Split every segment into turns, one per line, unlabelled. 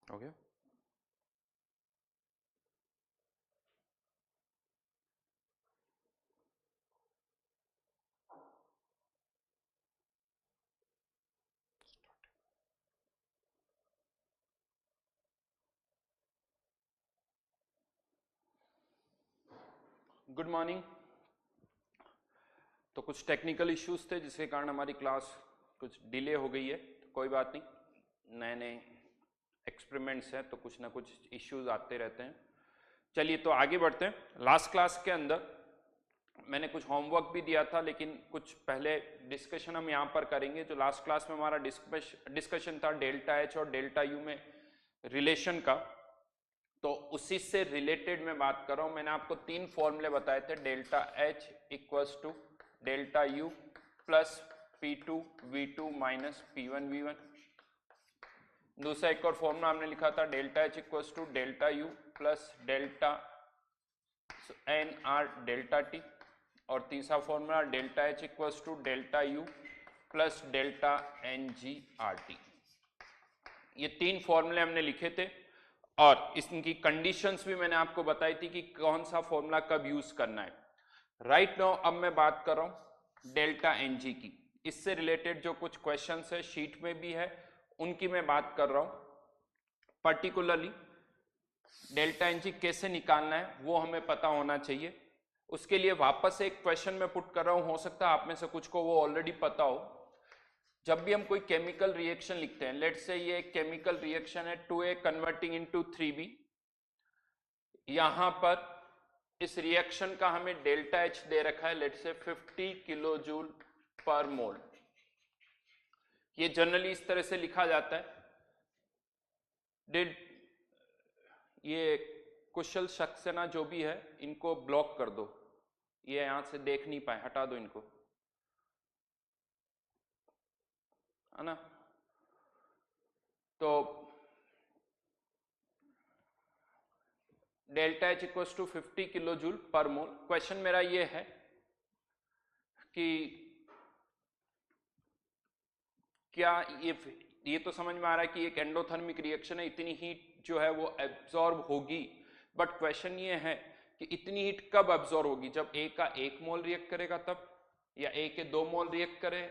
हो गया। Good morning. तो कुछ टेक्निकल इश्यूज थे जिसके कारण हमारी क्लास कुछ डिले हो गई है। तो कोई बात नहीं, नए नए एक्सपेरिमेंट्स हैं तो कुछ ना कुछ इश्यूज आते रहते हैं। चलिए तो आगे बढ़ते हैं। लास्ट क्लास के अंदर मैंने कुछ होमवर्क भी दिया था, लेकिन कुछ पहले डिस्कशन हम यहाँ पर करेंगे। जो लास्ट क्लास में हमारा डिस्कशन था डेल्टा एच और डेल्टा यू में रिलेशन का, तो उसी से रिलेटेड मैं बात कर रहा हूं। मैंने आपको 3 फॉर्मूले बताए थे, delta H equals to delta U plus P2 V2 minus P1 V1। दूसरा एक और फॉर्मूला हमने लिखा था, delta H equals to delta U plus delta N R delta T. और तीसरा formula delta H equals to delta U plus delta N G R T. ये 3 फॉर्मूले हमने लिखे थे और इनकी कंडीशंस भी मैंने आपको बताई थी कि कौन सा फॉर्मूला कब यूज करना है। राइट नाउ अब मैं बात कर रहा हूं डेल्टा एन जी की। इससे रिलेटेड जो कुछ क्वेश्चंस है शीट में भी है, उनकी मैं बात कर रहा हूं। पर्टिकुलरली डेल्टा एन जी कैसे निकालना है वो हमें पता होना चाहिए। उसके लिए वापस एक क्वेश्चन मैं पुट कर रहा हूं, हो सकता है आप में से कुछ को वो ऑलरेडी पता हो। जब भी हम कोई केमिकल रिएक्शन लिखते हैं, लेट्स से ये केमिकल रिएक्शन है 2A कन्वर्टिंग इनटू 3B। यहां पर इस रिएक्शन का हमें डेल्टा एच दे रखा है, let's say 50 kilo joule per मोल। ये जनरली इस तरह से लिखा जाता है। ये कुशल सक्सेना जो भी है इनको ब्लॉक कर दो, ये यहां से देख नहीं पाए, हटा दो इनको, है ना। तो delta H equals to 50 kilo joule per mole. Question मेरा ये है कि क्या ये तो समझ में आ रहा है कि एक एंडोथर्मिक रिएक्शन है, इतनी हीट जो है वो एब्जॉर्ब होगी। बट क्वेश्चन ये है कि इतनी हीट कब एब्जॉर्ब होगी, जब ए का 1 मोल रिएक्ट करेगा तब, या ए के 2 मोल रिएक्ट करे,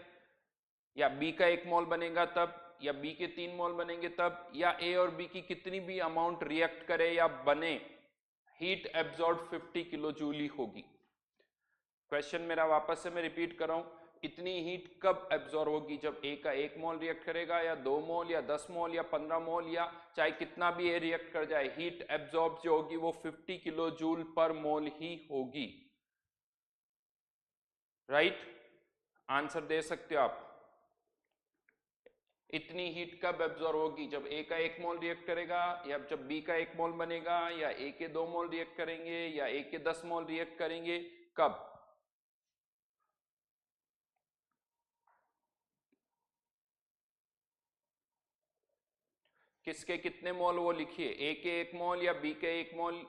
या बी का 1 मोल बनेगा तब, या बी के 3 मोल बनेंगे तब, या ए और बी की कितनी भी अमाउंट रिएक्ट करे या बने, हीट एब्जॉर्ब 50 किलो जूल ही होगी। क्वेश्चन मेरा वापस से मैं रिपीट कर रहा हूं, इतनी हीट कब एब्जॉर्ब होगी, जब ए का 1 मोल रिएक्ट करेगा, या 2 मोल, या 10 मोल, या 15 मोल, या चाहे कितना भी ए रिएक्ट कर जाए, हीट एब्जॉर्ब जो होगी वो 50 किलो जूल पर मोल ही होगी। राइट? आंसर दे सकते हो आप। इतनी हीट कब एब्जॉर्ब होगी, जब ए का 1 मोल रिएक्ट करेगा, या जब बी का 1 मोल बनेगा, या ए के 2 मोल रिएक्ट करेंगे, या ए के 10 मोल रिएक्ट करेंगे, कब? किसके कितने मोल वो लिखिए, ए के 1 मोल या बी के 1 मोल।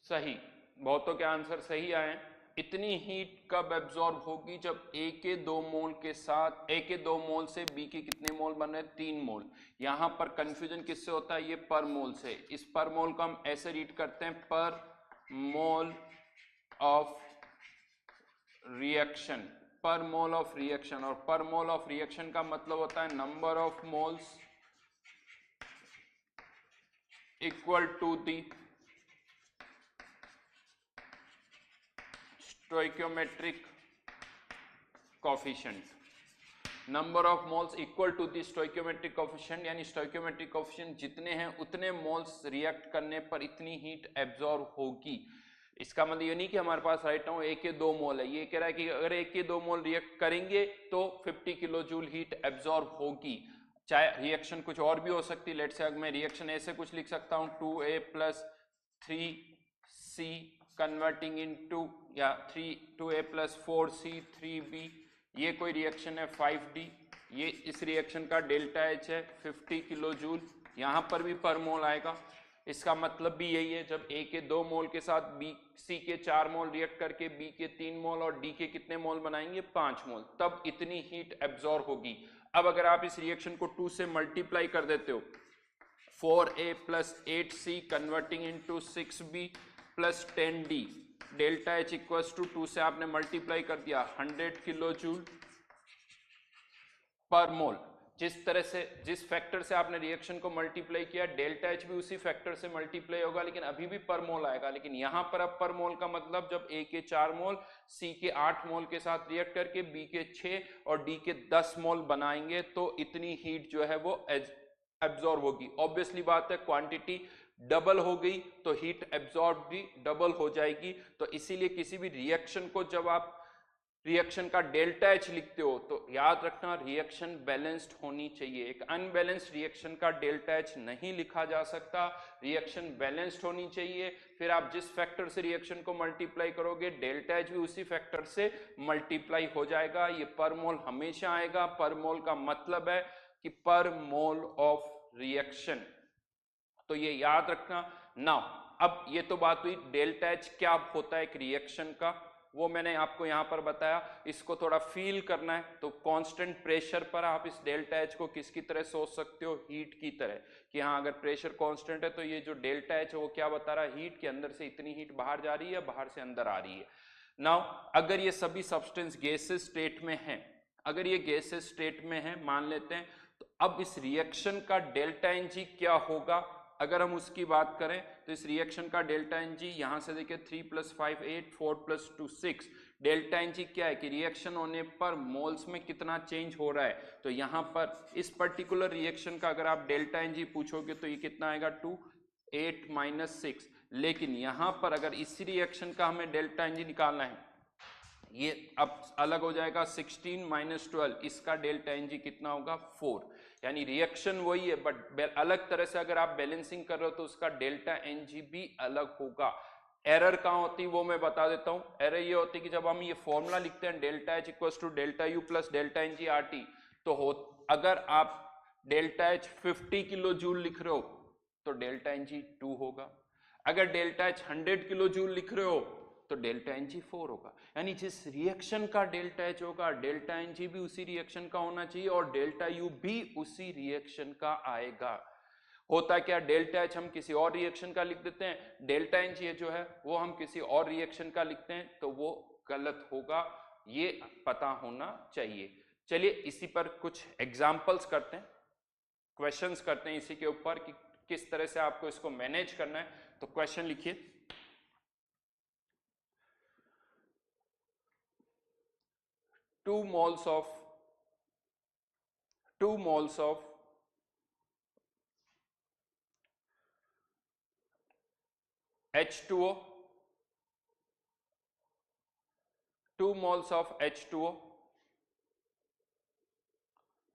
सही, बहुतों के आंसर सही आए। इतनी हीट कब एब्जॉर्ब होगी, जब ए के 2 मोल के साथ, ए के 2 मोल से बी के कितने मोल बन रहे, 3 मोल। यहां पर कंफ्यूजन किससे होता है, ये पर मोल से। इस पर मोल को हम ऐसे रीड करते हैं, पर मोल ऑफ रिएक्शन, पर मोल ऑफ रिएक्शन। और पर मोल ऑफ रिएक्शन का मतलब होता है number of moles equal to the stoichiometric coefficient. Number of moles equal to the stoichiometric coefficient, यानी स्टोइकियोमेट्रिक कोफिशिएंट जितने हैं उतने मोल्स रिएक्ट करने पर इतनी हीट एब्जॉर्ब होगी। इसका मतलब ये नहीं कि हमारे पास राइट नाउ ए के 2 मोल है, ये कह रहा है कि अगर ए के 2 मोल रिएक्ट करेंगे तो 50 किलो जूल हीट एब्जॉर्ब होगी। चाहे रिएक्शन कुछ और भी हो सकती है, लेट्स से अगर मैं रिएक्शन ऐसे कुछ लिख सकता हूं, 2A plus 3C converting into, या 2A प्लस 4C 3B, ये कोई रिएक्शन है 5D। ये इस रिएक्शन का डेल्टा एच है 50 किलो जूल, यहां पर भी पर मोल आएगा। इसका मतलब भी यही है, जब ए के 2 मोल के साथ बी सी के 4 मोल रिएक्ट करके बी के 3 मोल और डी के कितने मोल बनाएंगे 5 मोल, तब इतनी हीट एब्जॉर्ब होगी। अब अगर आप इस रिएक्शन को 2 से मल्टीप्लाई कर देते हो, 4a plus 8c converting into 6b plus 10d, delta H equals to 2 से आपने मल्टीप्लाई कर दिया 100 किलो जूल पर मोल। जिस तरह से जिस फैक्टर से आपने रिएक्शन को मल्टीप्लाई किया, डेल्टा एच भी उसी फैक्टर से मल्टीप्लाई होगा, लेकिन अभी भी पर मोल आएगा। लेकिन यहां पर अब पर मोल का मतलब जब ए के 4 मोल सी के 8 मोल के साथ रिएक्ट करके बी के 6 और डी के 10 मोल बनाएंगे तो इतनी हीट जो है वो एब्जॉर्ब होगी। ऑब्वियसली बात है, क्वांटिटी डबल हो गई तो हीट एब्जॉर्ब भी डबल हो जाएगी। तो इसीलिए किसी भी रिएक्शन को जब आप रिएक्शन का डेल्टा एच लिखते हो तो याद रखना रिएक्शन बैलेंस्ड होनी चाहिए। एक अनबैलेंस्ड रिएक्शन का डेल्टा एच नहीं लिखा जा सकता, रिएक्शन बैलेंस्ड होनी चाहिए। फिर आप जिस फैक्टर से रिएक्शन को मल्टीप्लाई करोगे, डेल्टा एच भी उसी फैक्टर से मल्टीप्लाई हो जाएगा। ये पर मोल हमेशा आएगा। पर मोल का मतलब है कि पर मोल ऑफ रिएक्शन, तो ये याद रखना। नाउ अब ये तो बात हुई डेल्टा एच क्या होता है एक रिएक्शन का, वो मैंने आपको यहां पर बताया। इसको थोड़ा फील करना है तो कांस्टेंट प्रेशर पर आप इस डेल्टा एच को किसकी तरह सोच सकते हो, हीट की तरह, कि हाँ अगर प्रेशर कांस्टेंट है तो ये जो डेल्टा एच है वो क्या बता रहा है, हीट के अंदर से इतनी हीट बाहर जा रही है, बाहर से अंदर आ रही है। नाउ अगर ये सभी सब्सटेंस गैसेस स्टेट में है, अगर ये गैसेस स्टेट में है मान लेते हैं, तो अब इस रिएक्शन का डेल्टा एन जी क्या होगा। अगर हम उसकी बात करें तो इस रिएक्शन का डेल्टा एन जी यहां से देखिए 3 + 5 8 4 + 2 6, डेल्टा एन जी क्या है कि रिएक्शन होने पर मोल्स में कितना चेंज हो रहा है। तो यहां पर इस पर्टिकुलर रिएक्शन का अगर आप डेल्टा एन जी पूछोगे तो ये कितना आएगा 2 8 - 6। लेकिन यहां पर अगर इसी रिएक्शन का हमें डेल्टा एन जी निकालना है, ये अब अलग हो जाएगा 16 - 12, इसका डेल्टा एन जी कितना होगा 4। यानी रिएक्शन वही है बट अलग तरह से अगर आप बैलेंसिंग कर रहे हो तो उसका डेल्टा एन जी भी अलग होगा। एरर कहां होती है वो मैं बता देता हूं। एरर ये होती है कि जब हम ये फॉर्मूला लिखते हैं delta H equals to delta U plus delta N G R T, तो अगर आप डेल्टा एच 50 किलो जूल लिख रहे हो तो डेल्टा एन जी 2 होगा। अगर डेल्टा एच 100 किलो जूल लिख रहे हो तो डेल्टा एन जी 4 होगा। यानी जिस रिएक्शन का डेल्टा एच होगा, डेल्टा एन जी भी उसी रिएक्शन का होना चाहिए और डेल्टा यू भी उसी रिएक्शन का आएगा। होता क्या, डेल्टा एच हम किसी और रिएक्शन का लिख देते हैं, डेल्टा एन जी जो है वो हम किसी और रिएक्शन का लिखते हैं, तो वो गलत होगा, ये पता होना चाहिए। चलिए इसी पर कुछ एग्जाम्पल्स करते हैं, क्वेश्चंस करते हैं इसी के ऊपर कि किस तरह से आपको इसको मैनेज करना है। तो क्वेश्चन लिखिए, 2 moles of H2O, 2 moles of H2O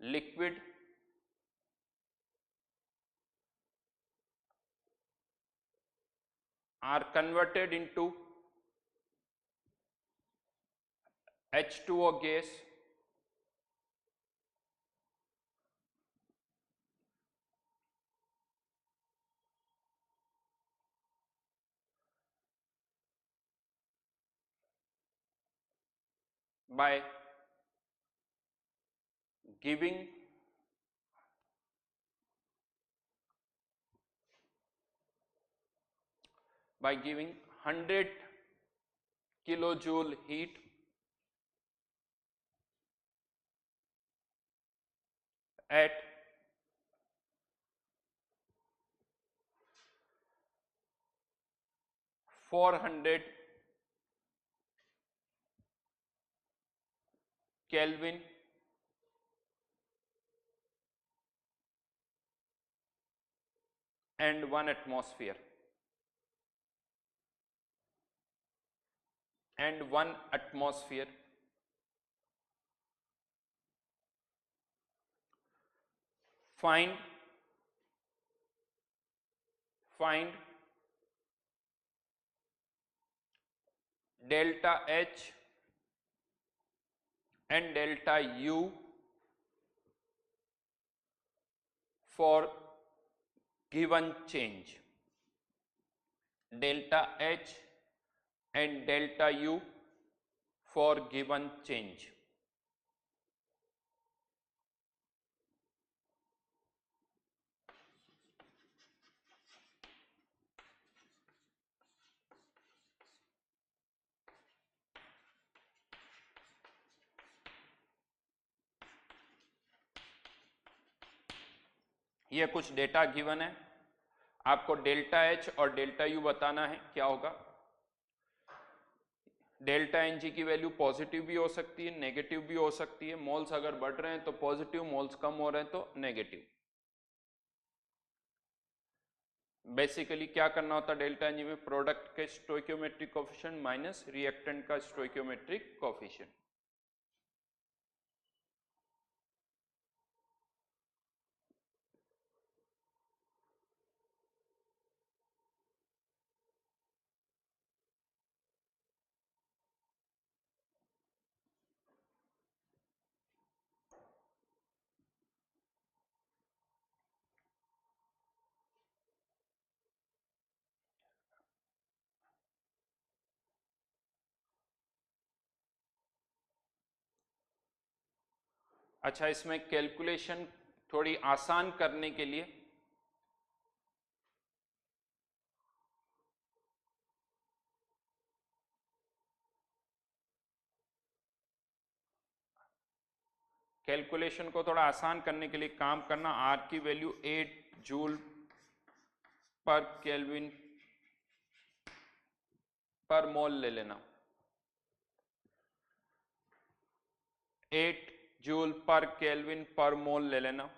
liquid are converted into H2O gas by giving 100 kilojoule heat at 400 Kelvin and 1 atmosphere. And 1 atmosphere. Find delta H and delta U for given change, delta H and delta U for given change. ये कुछ data given है, आपको delta H और delta U बताना है क्या होगा। Delta N जी की वैल्यू पॉजिटिव भी हो सकती है, नेगेटिव भी हो सकती है। मोल्स अगर बढ़ रहे हैं तो पॉजिटिव, मोल्स कम हो रहे हैं तो नेगेटिव। बेसिकली क्या करना होता है डेल्टा एन जी में, प्रोडक्ट के स्टोइकियोमेट्रिक कोफिशिएंट माइनस रिएक्टेंट का स्टोइकियोमेट्रिक कोफिशिएंट। अच्छा, इसमें कैलकुलेशन थोड़ी आसान करने के लिए को थोड़ा आसान करने के लिए काम करना, आर की वैल्यू 8 जूल पर केल्विन पर मोल ले लेना। 8 जूल पर केल्विन पर मोल ले लेना।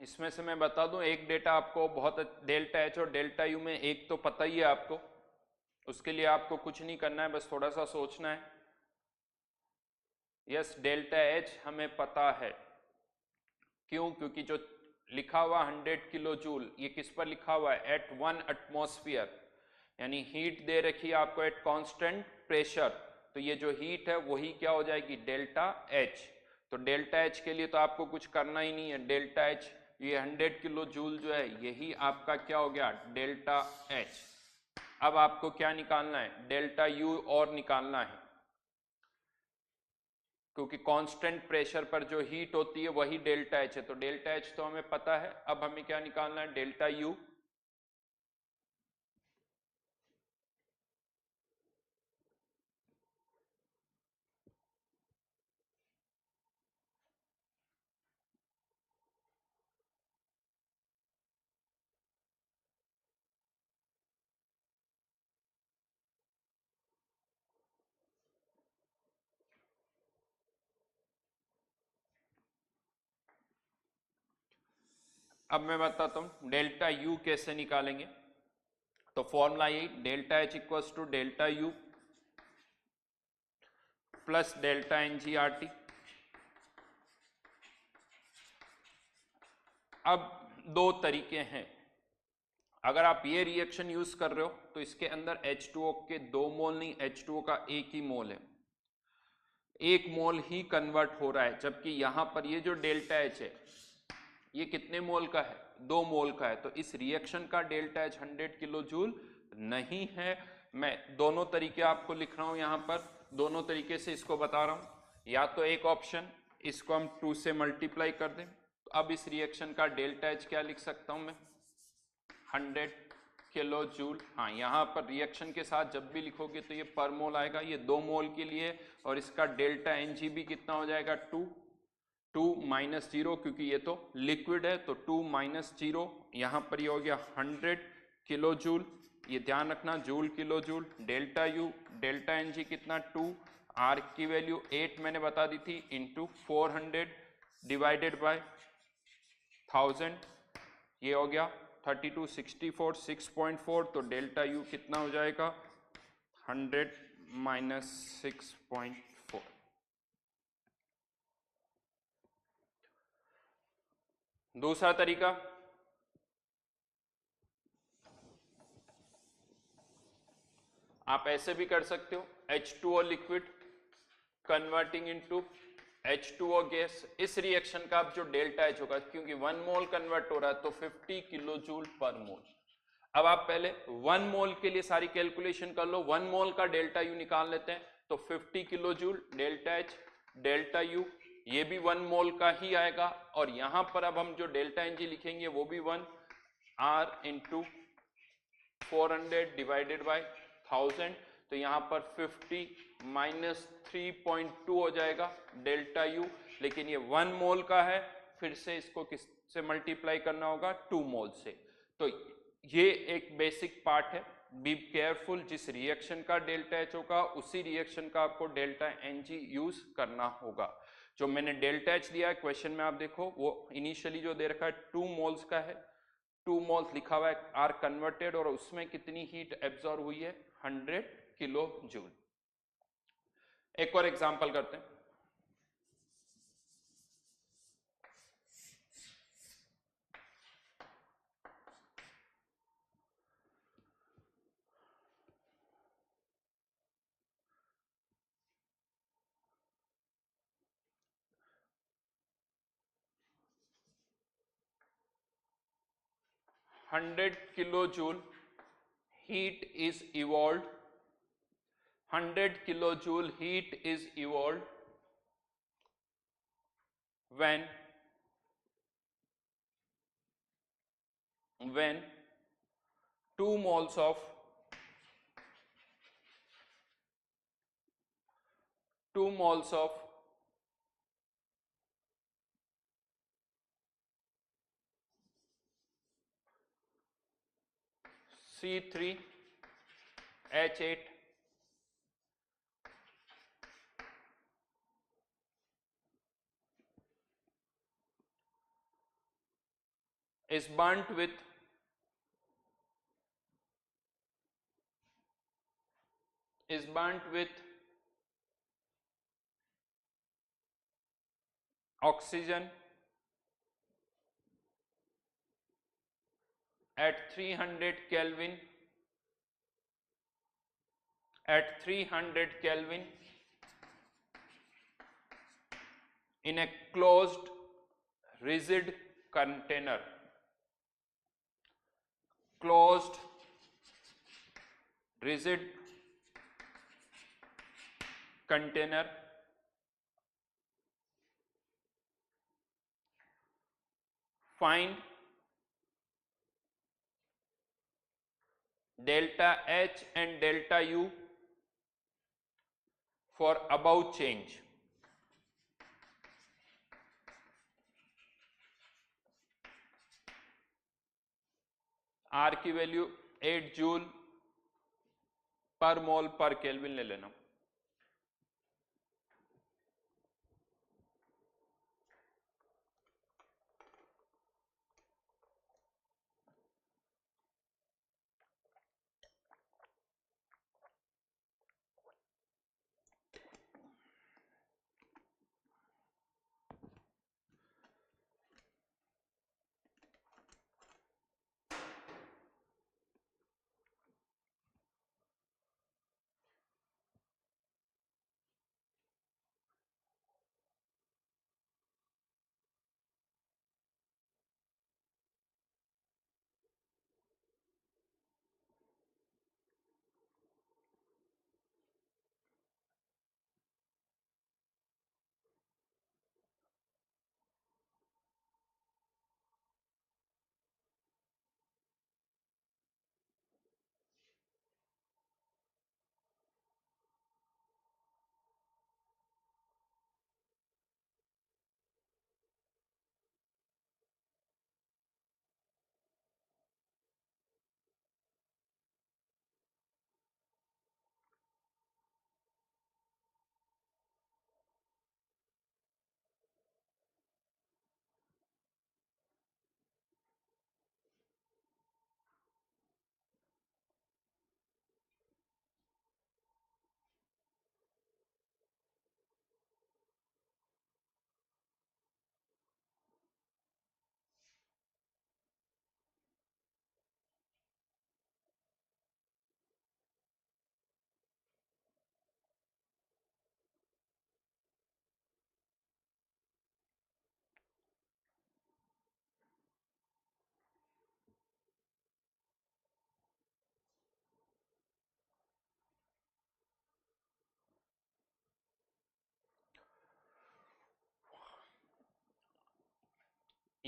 इसमें से मैं बता दूं एक डेटा आपको बहुत, डेल्टा एच और डेल्टा यू में एक तो पता ही है आपको, उसके लिए आपको कुछ नहीं करना है, बस थोड़ा सा सोचना है। यस, डेल्टा एच हमें पता है। क्यों? क्योंकि जो लिखा हुआ 100 किलो जूल, ये किस पर लिखा हुआ है? एट 1 एटमॉस्फेयर, यानी हीट दे रखी है आपको एट कांस्टेंट प्रेशर। तो ये जो हीट है वही क्या हो जाएगी? Delta H. तो डेल्टा एच के लिए तो आपको कुछ करना ही नहीं है। डेल्टा एच, ये 100 किलो जूल जो है यही आपका क्या हो गया? Delta H. अब आपको क्या निकालना है? डेल्टा यू और निकालना है, क्योंकि कांस्टेंट प्रेशर पर जो हीट होती है वही डेल्टा एच है। तो डेल्टा एच तो हमें पता है, अब हमें क्या निकालना है? Delta U. अब मैं बताता हूं डेल्टा यू कैसे निकालेंगे। तो फॉर्मूला यही, delta H equals to delta U plus delta N G R T. अब दो तरीके हैं, अगर आप ये रिएक्शन यूज कर रहे हो तो इसके अंदर H2O के 2 मोल नहीं, H2O का एक ही मोल है, 1 मोल ही कन्वर्ट हो रहा है। जबकि यहां पर ये जो डेल्टा एच है ये कितने मोल का है? 2 मोल का है। तो इस रिएक्शन का डेल्टा एच 100 किलो जूल नहीं है। मैं दोनों तरीके आपको लिख रहा हूं यहां पर, दोनों तरीके से इसको बता रहा हूं। या तो एक ऑप्शन, इसको हम 2 से मल्टीप्लाई कर दें, तो अब इस रिएक्शन का डेल्टा एच क्या लिख सकता हूं मैं? 100 किलो जूल। हाँ, यहाँ पर रिएक्शन के साथ जब भी लिखोगे तो ये पर मोल आएगा, ये 2 मोल के लिए, और इसका डेल्टा एन जी भी कितना हो जाएगा? 2 माइनस 0, क्योंकि ये तो लिक्विड है, तो 2 माइनस 0, यहाँ पर ये हो गया 100 किलो जूल। ये ध्यान रखना, joule kilo joule, delta U delta N G कितना 2, आर की वैल्यू 8 मैंने बता दी थी, इंटू 400 डिवाइडेड बाय 1000, ये हो गया 32 64 6.4, तो डेल्टा यू कितना हो जाएगा 100 माइनस 6.4। दूसरा तरीका, आप ऐसे भी कर सकते हो, H2O liquid converting into H2O gas, इस रिएक्शन का अब जो डेल्टा H होगा, क्योंकि 1 मोल कन्वर्ट हो रहा है तो 50 किलो जूल पर मोल। अब आप पहले 1 मोल के लिए सारी कैलकुलेशन कर लो, 1 मोल का डेल्टा यू निकाल लेते हैं, तो 50 kilo joule delta H delta U, ये भी 1 मोल का ही आएगा, और यहां पर अब हम जो डेल्टा एन जी लिखेंगे वो भी 1 आर इंटू 400 डिवाइडेड बाय 1000, तो यहां पर 50 माइनस 3.2 हो जाएगा डेल्टा यू, लेकिन ये 1 मोल का है, फिर से इसको किससे मल्टीप्लाई करना होगा 2 मोल से। तो ये एक बेसिक पार्ट है, बी केयरफुल, जिस रिएक्शन का डेल्टा एच होगा उसी रिएक्शन का आपको डेल्टा एन जी यूज करना होगा। जो मैंने डेल्टा एच दिया है क्वेश्चन में, आप देखो वो इनिशियली जो दे रखा है 2 मोल्स का है, 2 मोल्स लिखा हुआ है, आर कन्वर्टेड, और उसमें कितनी हीट एब्जॉर्ब हुई है 100 किलो जूल। एक और एग्जांपल करते हैं, hundred kilo joule heat is evolved, 100 kilojoule heat is evolved when 2 moles of 2 moles of C3H8 is burnt with oxygen at 300 Kelvin in a closed rigid container, closed rigid container, find delta H and delta U for above change। R की value 8 joule per mole पर kelvin ले लेना।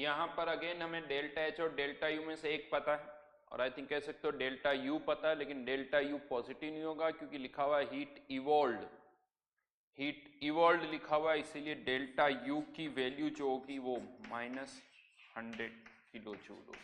यहाँ पर again हमें delta H और delta U में से एक पता है, और आई थिंक कह सकते हो डेल्टा यू पता है, लेकिन डेल्टा यू पॉजिटिव नहीं होगा क्योंकि लिखा हुआ है हीट इवॉल्व लिखा हुआ है, इसीलिए डेल्टा यू की वैल्यू जो होगी वो -100 किलो जूल होगी।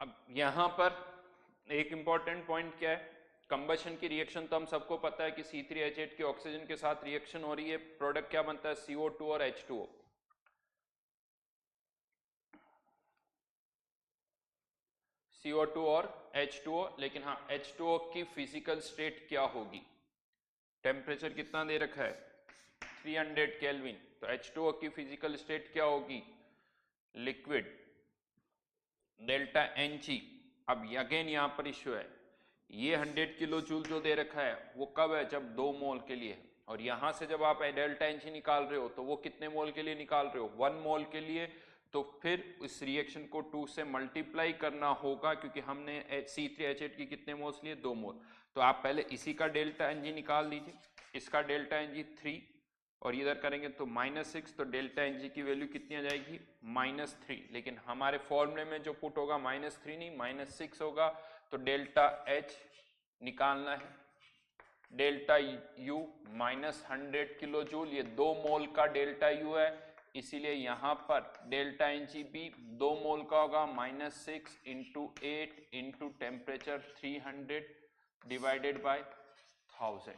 अब यहां पर एक इंपॉर्टेंट पॉइंट क्या है, कंबशन की रिएक्शन तो हम सबको पता है कि C3H8 की ऑक्सीजन के साथ रिएक्शन हो रही है, प्रोडक्ट क्या बनता है CO2 और H2O। CO2 और H2O, लेकिन हाँ H2O की फिजिकल स्टेट क्या होगी, टेम्परेचर कितना दे रखा है 300 केल्विन, तो H2O की फिजिकल स्टेट क्या होगी लिक्विड डेल्टा Ng। अब अगेन यहाँ पर इश्यू है, ये 100 किलो जूल जो दे रखा है वो कब है, जब 2 मोल के लिए है, और यहां से जब आप डेल्टा Ng निकाल रहे हो तो वो कितने मोल के लिए निकाल रहे हो 1 मोल के लिए, तो फिर इस रिएक्शन को 2 से मल्टीप्लाई करना होगा क्योंकि हमने C3H8 की कितने मोल्स लिए 2 मोल। तो आप पहले इसी का डेल्टा Ng निकाल लीजिए, इसका डेल्टा Ng 3 और इधर करेंगे तो -6, तो डेल्टा Ng की वैल्यू कितनी आ जाएगी -3, लेकिन हमारे फॉर्मूले में जो पुट होगा -3 नहीं -6 होगा, तो डेल्टा H निकालना है, डेल्टा U -100 किलो जूल, ये 2 मोल का डेल्टा U है, इसीलिए यहां पर डेल्टा Ng भी 2 मोल का होगा, -6 × 8 × टेम्परेचर 300 डिवाइडेड बाय 1000।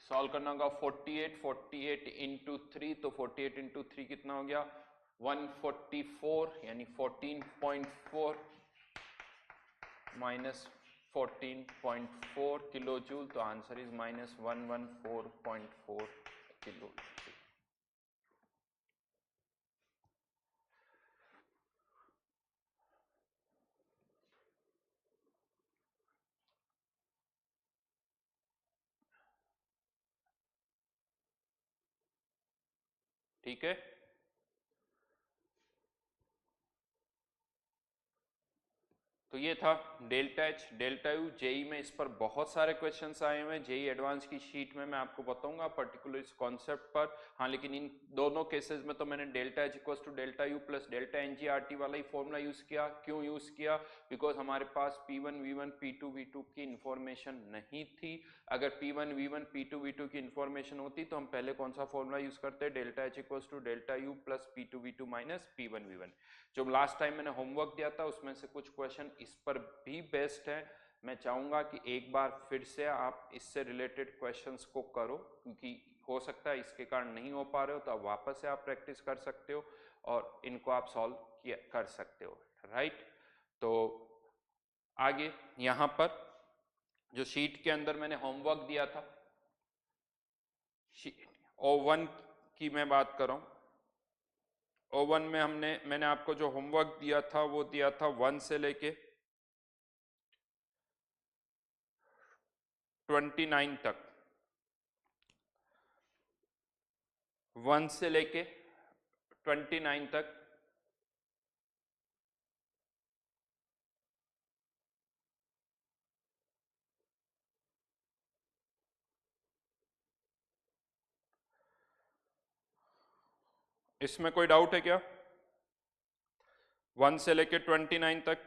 सॉल्व करना होगा 48 × 3, तो 48 × 3 कितना हो गया 144, यानी 14.4 -14.4 किलो जूल, तो आंसर इज -114.4 किलो जूल। ठीक है, तो ये था delta H delta U. JEE में इस पर बहुत सारे क्वेश्चंस आए हुए हैं, जेई एडवांस की शीट में मैं आपको बताऊंगा पर्टिकुलर इस कॉन्सेप्ट पर। हाँ, लेकिन इन दोनों केसेस में तो मैंने delta H equals to delta U plus delta NGRT वाला ही फॉर्मूला यूज किया। क्यों यूज किया, बिकॉज हमारे पास P1 V1 P2 V2 की इंफॉर्मेशन नहीं थी। अगर P1 V1 P2 V2 की इंफॉर्मेशन होती तो हम पहले कौन सा फॉर्मूला यूज करते, delta H equals to delta U plus P2 V2 minus P1 V1। जो लास्ट टाइम मैंने होमवर्क दिया था उसमें से कुछ क्वेश्चन इस पर भी बेस्ड है। मैं चाहूंगा कि एक बार फिर से आप इससे रिलेटेड क्वेश्चंस को करो, क्योंकि हो सकता है इसके कारण नहीं हो पा रहे हो, तो आप वापस से आप प्रैक्टिस कर सकते हो और इनको आप सॉल्व कर सकते हो, राइट। तो आगे यहां पर जो शीट के अंदर मैंने होमवर्क दिया था, O1 की मैं बात कर रहा हूं। O1 में मैंने आपको जो होमवर्क दिया था वो दिया था 1 से लेके 29 तक, 1 से लेके 29 तक। इसमें कोई डाउट है क्या? 1 से लेके 29 तक।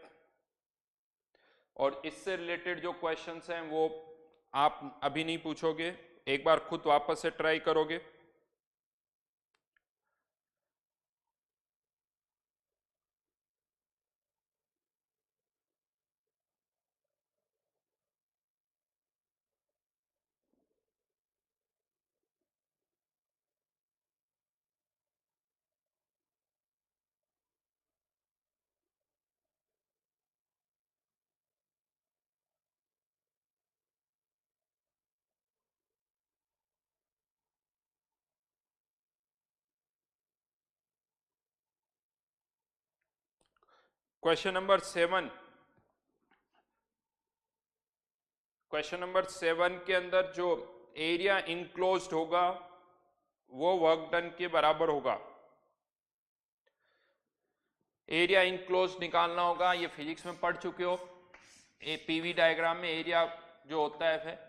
और इससे रिलेटेड जो क्वेश्चंस हैं वो आप अभी नहीं पूछोगे, एक बार खुद वापस से ट्राई करोगे। क्वेश्चन नंबर 7, क्वेश्चन नंबर 7 के अंदर जो एरिया इनक्लोज्ड होगा वो वर्क डन के बराबर होगा। एरिया इनक्लोज्ड निकालना होगा, ये फिजिक्स में पढ़ चुके हो। पीवी डायग्राम में एरिया जो होता है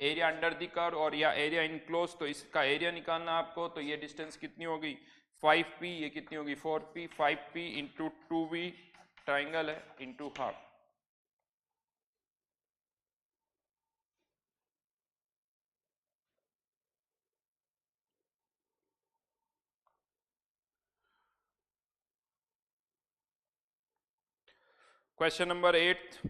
एरिया अंडर द कर्व और या एरिया इनक्लोज, तो इसका एरिया निकालना आपको। तो ये डिस्टेंस कितनी होगी 5p, ये कितनी होगी 4p, 5p into 2v triangle है into half. Question number 8,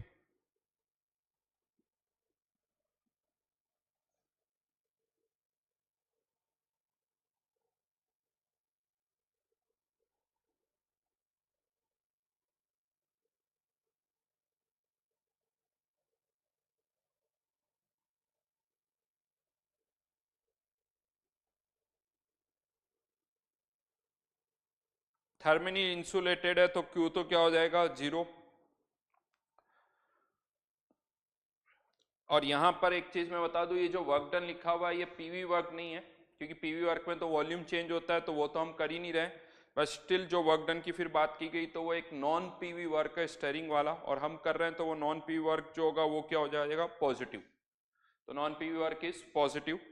thermally insulated है तो Q तो क्या हो जाएगा 0। और यहां पर एक चीज मैं बता दूं, ये जो वर्क डन लिखा हुआ है ये पीवी वर्क नहीं है, क्योंकि पीवी वर्क में तो वॉल्यूम चेंज होता है, तो वो तो हम कर ही नहीं रहे। बस स्टिल जो वर्क डन की फिर बात की गई तो वो एक नॉन पीवी वर्क है स्टेयरिंग वाला, और हम कर रहे हैं तो वो नॉन पीवी वर्क जो होगा वो क्या हो जाएगा पॉजिटिव। तो non PV work is positive.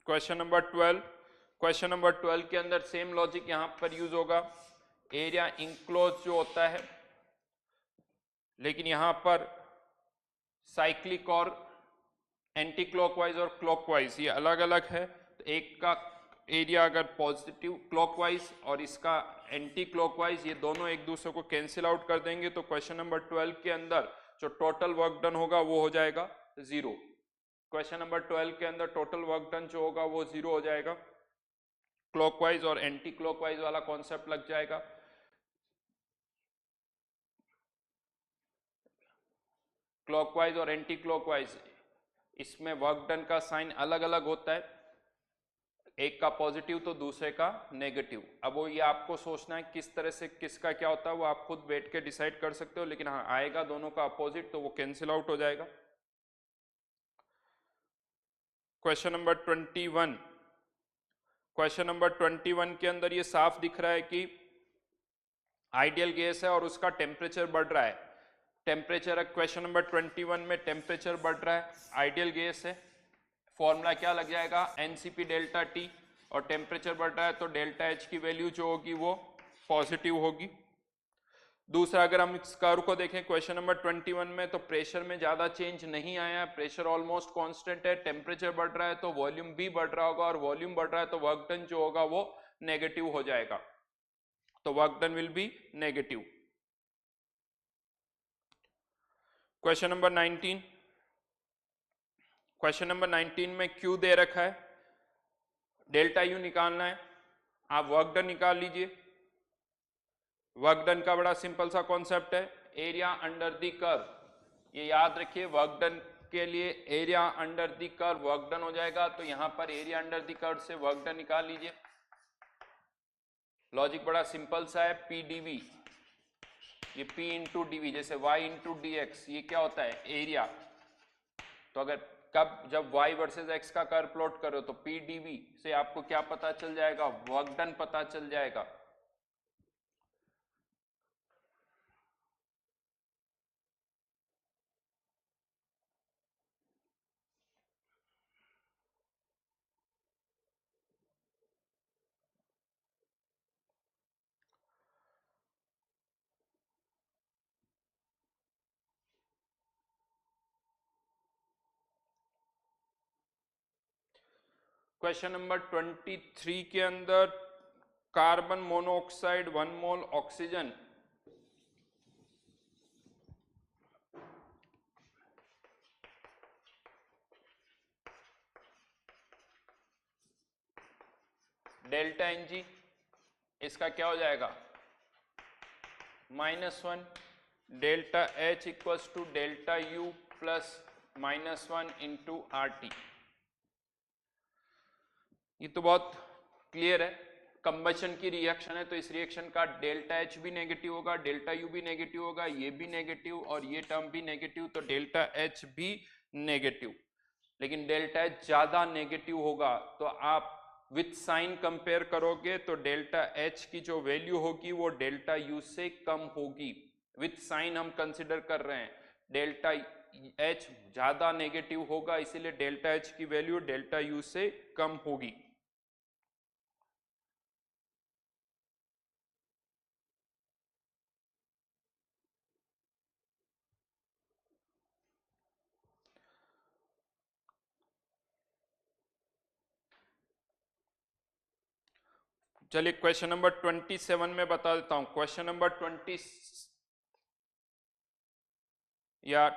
Question number 12, question number 12 के अंदर सेम लॉजिक यहां पर यूज होगा। एरिया इंक्लोज जो होता है, लेकिन यहां पर साइक्लिक और एंटी क्लॉकवाइज और क्लॉकवाइज ये अलग अलग है। तो एक का एरिया अगर पॉजिटिव क्लॉकवाइज और इसका एंटी क्लॉकवाइज, ये दोनों एक दूसरे को कैंसिल आउट कर देंगे। तो क्वेश्चन नंबर 12 के अंदर जो टोटल वर्क डन होगा वो हो जाएगा 0। क्वेश्चन नंबर 12 के अंदर टोटल वर्क डन जो होगा वो 0 हो जाएगा। क्लॉकवाइज और एंटी क्लॉकवाइज वाला कॉन्सेप्ट लग जाएगा। क्लॉकवाइज और एंटी क्लॉकवाइज इसमें वर्क डन का साइन अलग अलग होता है, एक का पॉजिटिव तो दूसरे का नेगेटिव। अब वो ये आपको सोचना है किस तरह से किसका क्या होता है, वो आप खुद बैठ के डिसाइड कर सकते हो, लेकिन हाँ आएगा दोनों का अपोजिट तो वो कैंसिल आउट हो जाएगा। क्वेश्चन नंबर 21, क्वेश्चन नंबर 21 के अंदर ये साफ दिख रहा है कि आइडियल गैस है और उसका टेम्परेचर बढ़ रहा है। टेम्परेचर क्वेश्चन नंबर 21 में टेम्परेचर बढ़ रहा है, आइडियल गैस है। फॉर्मूला क्या लग जाएगा एनसीपी डेल्टा टी, और टेम्परेचर बढ़ रहा है तो डेल्टा एच की वैल्यू जो होगी वो पॉजिटिव होगी। दूसरा अगर हम इस कर्व को देखें क्वेश्चन नंबर 21 में, तो प्रेशर में ज्यादा चेंज नहीं आया है, प्रेशर ऑलमोस्ट कांस्टेंट है। टेम्परेचर बढ़ रहा है तो वॉल्यूम भी बढ़ रहा होगा, और वॉल्यूम बढ़ रहा है तो वर्क डन जो होगा वो नेगेटिव हो जाएगा। तो work done will be negative. Question number 19, question number 19 में Q दे रखा है, डेल्टा यू निकालना है। आप वर्क डन निकाल लीजिए। वर्क डन का बड़ा सिंपल सा कॉन्सेप्ट है, एरिया अंडर द कर्व। ये याद रखिए, वर्क डन के लिए area under the curve work done हो जाएगा। तो यहां पर एरिया अंडर द कर्व से वर्क डन निकाल लीजिए। लॉजिक बड़ा सिंपल सा है, पी डीवी, ये P इंटू डीवी, जैसे Y इंटू डी एक्स, ये क्या होता है एरिया। तो अगर कब, जब y वर्सेस x का कर्व प्लॉट करो तो PdV से आपको क्या पता चल जाएगा, वर्क डन पता चल जाएगा। क्वेश्चन नंबर 23 के अंदर carbon monoxide 1 mole oxygen delta Ng, इसका क्या हो जाएगा -1, delta H equals to delta U plus -1 into RT। ये तो बहुत क्लियर है, कंबशन की रिएक्शन है तो इस रिएक्शन का डेल्टा H भी नेगेटिव होगा, डेल्टा U भी नेगेटिव होगा, ये भी नेगेटिव और ये टर्म भी नेगेटिव, तो डेल्टा H भी नेगेटिव। लेकिन डेल्टा H ज्यादा नेगेटिव होगा तो आप विथ साइन कंपेयर करोगे तो डेल्टा H की जो वैल्यू होगी वो डेल्टा U से कम होगी। विथ साइन हम कंसिडर कर रहे हैं, डेल्टा H ज्यादा नेगेटिव होगा इसीलिए डेल्टा H की वैल्यू डेल्टा U से कम होगी। चलिए क्वेश्चन नंबर 27 में बता देता हूं। क्वेश्चन नंबर 20 या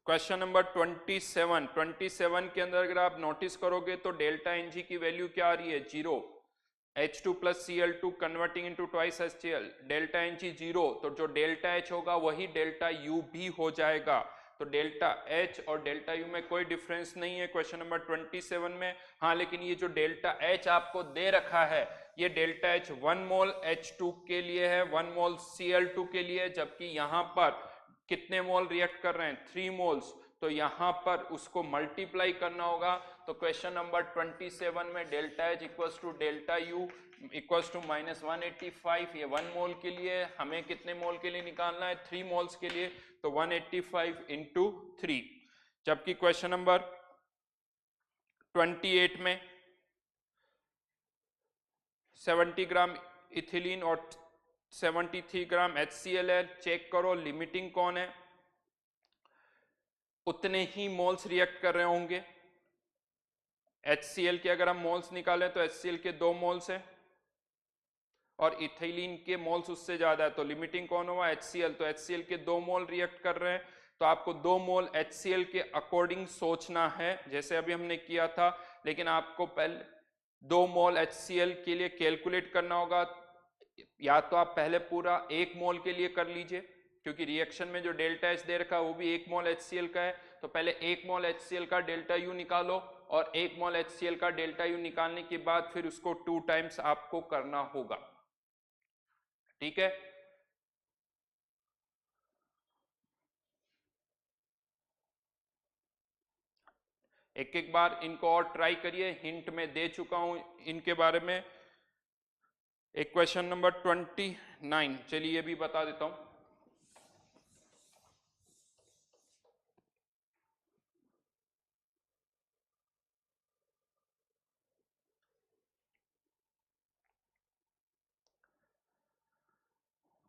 क्वेश्चन नंबर 27 के अंदर अगर आप नोटिस करोगे तो डेल्टा Ng की वैल्यू क्या आ रही है 0, H2 plus Cl2 converting into twice HCl, delta Ng 0, तो जो डेल्टा H होगा वही डेल्टा U भी हो जाएगा। तो डेल्टा H और डेल्टा U में कोई डिफरेंस नहीं है क्वेश्चन नंबर 27 में। हाँ, लेकिन ये जो डेल्टा H आपको दे रखा है ये डेल्टा H 1 मोल H2 के लिए है, 1 मोल Cl2 के लिए, जबकि यहाँ पर कितने मोल रिएक्ट कर रहे हैं 3 मोल्स, तो यहां पर उसको मल्टीप्लाई करना होगा। तो क्वेश्चन नंबर 27 में delta H equals to delta U equals to -185, ये 1 मोल के लिए, हमें कितने मोल के लिए निकालना है 3 मोल्स के लिए, तो 185 इंटू 3। जबकि क्वेश्चन नंबर 28 में 70 ग्राम इथिलीन और 73 ग्राम HCl है। चेक करो लिमिटिंग कौन है, उतने ही मोल्स रिएक्ट कर रहे होंगे। HCl के अगर हम मोल्स निकालें तो HCl के 2 मोल्स हैं और इथिलीन के मोल्स उससे ज्यादा है, तो लिमिटिंग कौन हुआ HCl, तो HCl के 2 मोल रिएक्ट कर रहे हैं, तो आपको 2 मोल HCl के अकॉर्डिंग सोचना है जैसे अभी हमने किया था। लेकिन आपको पहले 2 मोल HCl के लिए कैलकुलेट करना होगा, या तो आप पहले पूरा 1 मोल के लिए कर लीजिए क्योंकि रिएक्शन में जो डेल्टा H दे रखा है वो भी 1 मोल HCl का है, तो पहले 1 मोल HCl का डेल्टा U निकालो और 1 मोल HCl का डेल्टा U निकालने के बाद फिर उसको 2 टाइम्स आपको करना होगा। ठीक है, एक एक बार इनको और ट्राई करिए, हिंट में दे चुका हूं इनके बारे में। एक क्वेश्चन नंबर 29, चलिए ये भी बता देता हूं।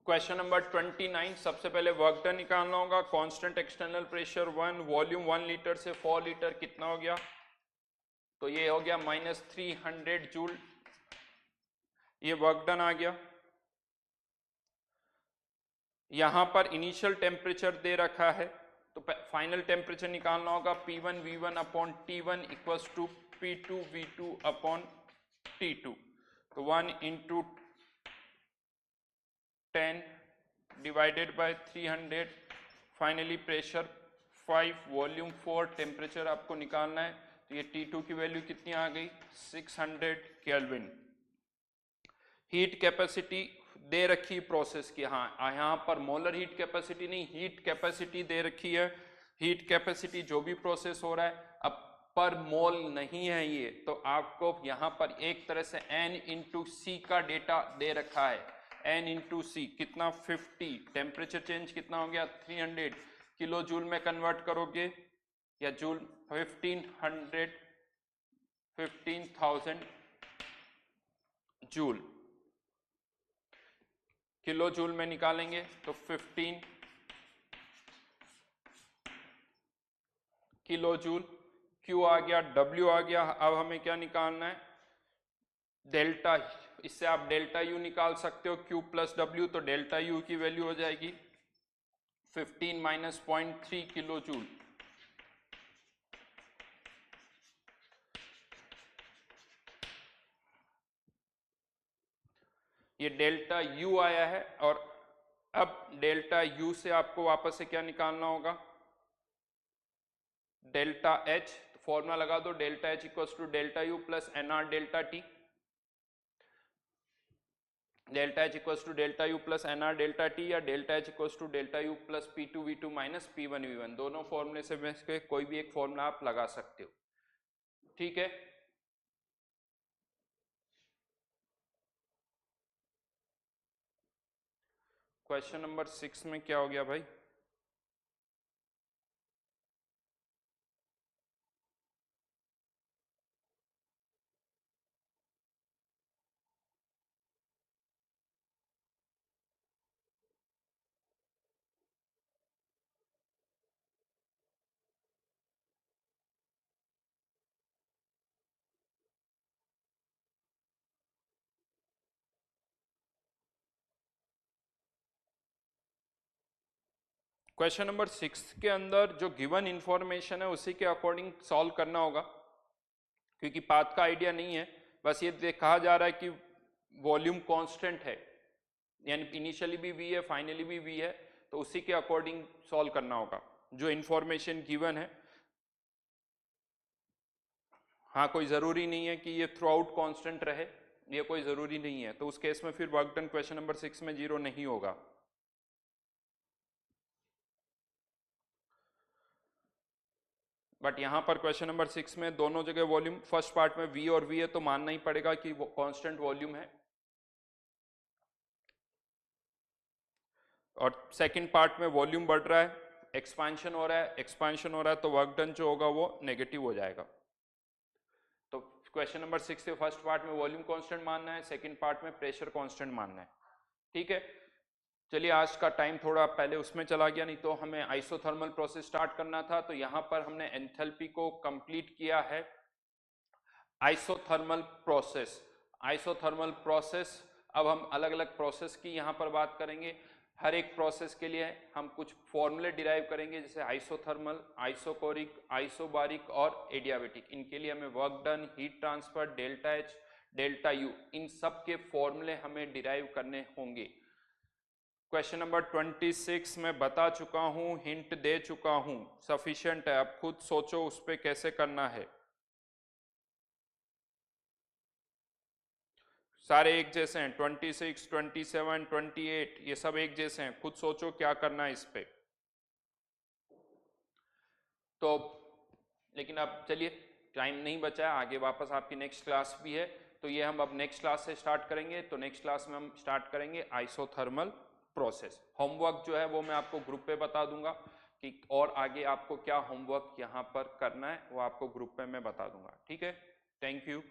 क्वेश्चन नंबर 29, सबसे पहले वर्क डन निकालना होगा। Constant external pressure 1, volume 1 litre से 4 लीटर कितना हो गया, तो ये हो गया -300 जूल, ये वर्क डन आ गया। यहां पर इनिशियल टेम्परेचर दे रखा है तो फाइनल टेम्परेचर निकालना होगा P1 V1 upon T1 equals to P2 V2 upon T2, तो 1 into 10 divided by 300, finally pressure 5, volume 4, temperature आपको निकालना है, तो ये T2 की वैल्यू कितनी आ गई 600 केल्विन। हीट कैपेसिटी दे रखी प्रोसेस की, हाँ यहाँ पर मोलर हीट कैपेसिटी नहीं, हीट कैपेसिटी दे रखी है। हीट कैपेसिटी जो भी प्रोसेस हो रहा है, अब पर मोल नहीं है ये, तो आपको यहाँ पर एक तरह से n इंटू सी का डेटा दे रखा है। n इंटू सी कितना 50, टेम्परेचर चेंज कितना हो गया 300, किलो जूल में कन्वर्ट करोगे या जूल 15,000 जूल, किलो जूल में निकालेंगे तो 15 किलो जूल। Q आ गया, W आ गया। अब हमें क्या निकालना है, डेल्टा। इससे आप डेल्टा U निकाल सकते हो, Q प्लस W, तो डेल्टा U की वैल्यू हो जाएगी 15 माइनस 0.3 किलो जूल। ये डेल्टा U आया है, और अब डेल्टा U से आपको वापस से क्या निकालना होगा, डेल्टा H। तो फॉर्मूला लगा दो, delta H equals to delta U plus NR delta T। Delta H equals to delta U plus NR delta T, या delta H equals to delta U plus P2 V2 minus P1 V1। दोनों फॉर्मूले से कोई भी एक formula आप लगा सकते हो, ठीक है। क्वेश्चन नंबर 6 में क्या हो गया भाई, क्वेश्चन नंबर 6 के अंदर जो गिवन इंफॉर्मेशन है उसी के अकॉर्डिंग सॉल्व करना होगा, क्योंकि पाथ का आइडिया नहीं है। बस ये कहा जा रहा है कि वॉल्यूम कांस्टेंट है, यानी इनिशियली भी V है, फाइनली भी V है, तो उसी के अकॉर्डिंग सॉल्व करना होगा जो इंफॉर्मेशन गिवन है। हाँ, कोई जरूरी नहीं है कि ये थ्रू आउट कॉन्स्टेंट रहे, ये कोई जरूरी नहीं है, तो उस केस में फिर वर्क डन क्वेश्चन नंबर 6 में 0 नहीं होगा। बट यहाँ पर क्वेश्चन नंबर 6 में दोनों जगह वॉल्यूम, फर्स्ट पार्ट में V और V है, तो मानना ही पड़ेगा कि वो कांस्टेंट वॉल्यूम है, और सेकंड पार्ट में वॉल्यूम बढ़ रहा है, एक्सपांशन हो रहा है, एक्सपांशन हो रहा है, तो वर्क डन जो होगा वो नेगेटिव हो जाएगा। तो क्वेश्चन नंबर 6 के फर्स्ट पार्ट में वॉल्यूम कांस्टेंट मानना है, सेकंड पार्ट में प्रेशर कांस्टेंट मानना है, ठीक है। चलिए, आज का टाइम थोड़ा पहले उसमें चला गया, नहीं तो हमें आइसोथर्मल प्रोसेस स्टार्ट करना था। तो यहाँ पर हमने एंथैल्पी को कंप्लीट किया है। आइसोथर्मल प्रोसेस, आइसोथर्मल प्रोसेस, अब हम अलग अलग प्रोसेस की यहाँ पर बात करेंगे। हर एक प्रोसेस के लिए हम कुछ फॉर्मूले डिराइव करेंगे, जैसे आइसोथर्मल, आइसोकोरिक, आइसोबारिक और एडियाबेटिक। इनके लिए हमें work done, heat transfer, delta H, delta U, इन सब के फॉर्मूले हमें डिराइव करने होंगे। क्वेश्चन नंबर 26 में बता चुका हूं, हिंट दे चुका हूं, सफिशिएंट है। अब खुद सोचो उस पर कैसे करना है। सारे एक जैसे हैं, 26, 27, 28, ये सब एक जैसे हैं। खुद सोचो क्या करना है इस पे। तो लेकिन अब चलिए, टाइम नहीं बचा है, आगे वापस आपकी नेक्स्ट क्लास भी है, तो ये हम अब नेक्स्ट क्लास से स्टार्ट करेंगे। तो नेक्स्ट क्लास में हम स्टार्ट करेंगे आइसोथर्मल प्रोसेस। होमवर्क जो है वो मैं आपको ग्रुप पे बता दूंगा कि और आगे आपको क्या होमवर्क यहाँ पर करना है, वो आपको ग्रुप पे मैं बता दूंगा, ठीक है। Thank you.